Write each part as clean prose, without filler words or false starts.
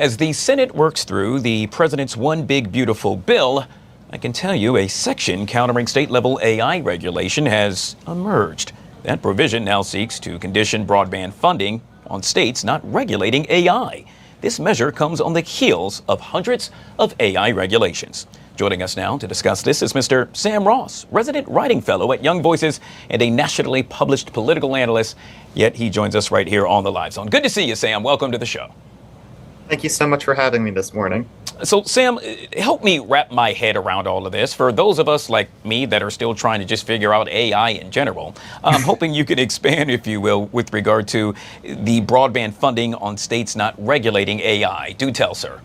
As the Senate works through the president's One Big Beautiful Bill, I can tell you a section countering state-level AI regulation has emerged. That provision now seeks to condition broadband funding on states not regulating AI. This measure comes on the heels of hundreds of AI regulations. Joining us now to discuss this is Mr. Sam Raus, resident writing fellow at Young Voices and a nationally published political analyst, yet he joins us right here on the Live Zone. Good to see you, Sam. Welcome to the show. Thank you so much for having me this morning. So, Sam, help me wrap my head around all of this. For those of us like me that are still trying to just figure out AI in general, I'm hoping you can expand, if you will, with regard to the broadband funding on states not regulating AI. Do tell, sir.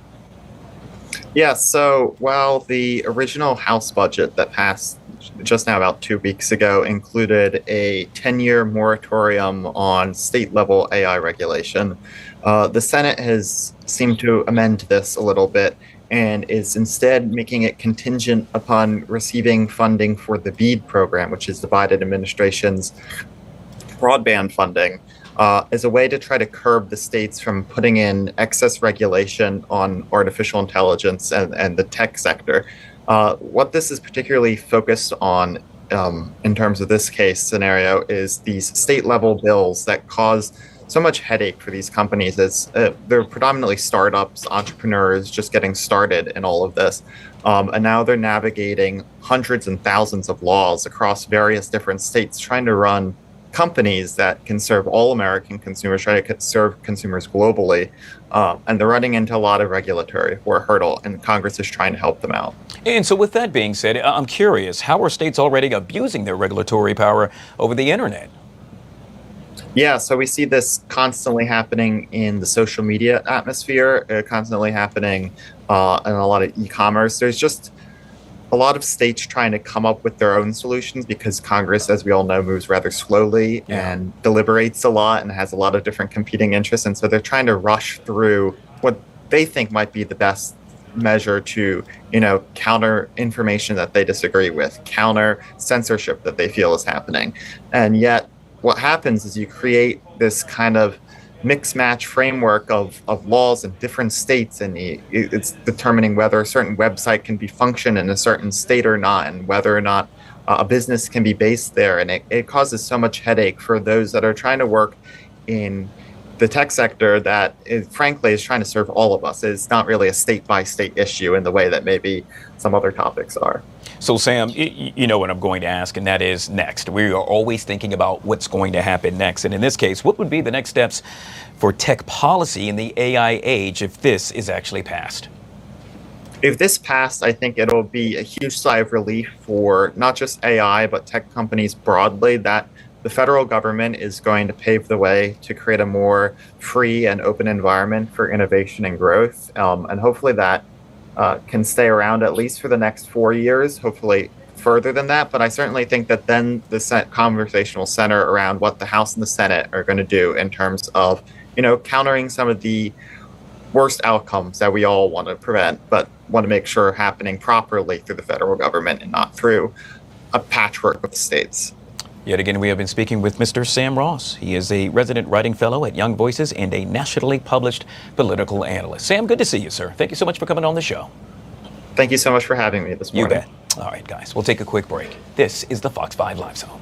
Yeah, so while the original House budget that passed just now about 2 weeks ago included a 10-year moratorium on state-level AI regulation, the Senate has seemed to amend this a little bit and is instead making it contingent upon receiving funding for the BEAD program, which is the Biden administration's broadband funding, as a way to try to curb the states from putting in excess regulation on artificial intelligence and the tech sector. What this is particularly focused on in terms of this case scenario is these state-level bills that cause so much headache for these companies, as they're predominantly startups, entrepreneurs just getting started in all of this. And now they're navigating hundreds and thousands of laws across various different states, trying to run companies that can serve all American consumers, try to serve consumers globally. And they're running into a lot of regulatory hurdle, and Congress is trying to help them out. And so with that being said, I'm curious, how are states already abusing their regulatory power over the internet? Yeah, so we see this constantly happening in the social media atmosphere, constantly happening in a lot of e-commerce. There's just a lot of states trying to come up with their own solutions because Congress, as we all know, moves rather slowly and deliberates a lot and has a lot of different competing interests. And so they're trying to rush through what they think might be the best measure to, counter information that they disagree with, counter censorship that they feel is happening. And yet what happens is you create this kind of mix-match framework of laws in different states, and it's determining whether a certain website can be function in a certain state or not, and whether or not a business can be based there. And it causes so much headache for those that are trying to work in the tech sector that frankly is trying to serve all of us. It's not really a state-by-state issue in the way that maybe some other topics are. So, Sam, you know what I'm going to ask, and that is next. We are always thinking about what's going to happen next. And in this case, what would be the next steps for tech policy in the AI age if this is actually passed? If this passed, I think it'll be a huge sigh of relief for not just AI, but tech companies broadly, that the federal government is going to pave the way to create a more free and open environment for innovation and growth. And hopefully that can stay around at least for the next 4 years, hopefully further than that. But I certainly think that then the conversation will center around what the House and the Senate are going to do in terms of, countering some of the worst outcomes that we all want to prevent, but want to make sure are happening properly through the federal government and not through a patchwork of states. Yet again, we have been speaking with Mr. Sam Raus. He is a resident writing fellow at Young Voices and a nationally published political analyst. Sam, good to see you, sir. Thank you so much for coming on the show. Thank you so much for having me this morning. You bet. All right, guys, we'll take a quick break. This is the Fox 5 Live Zone.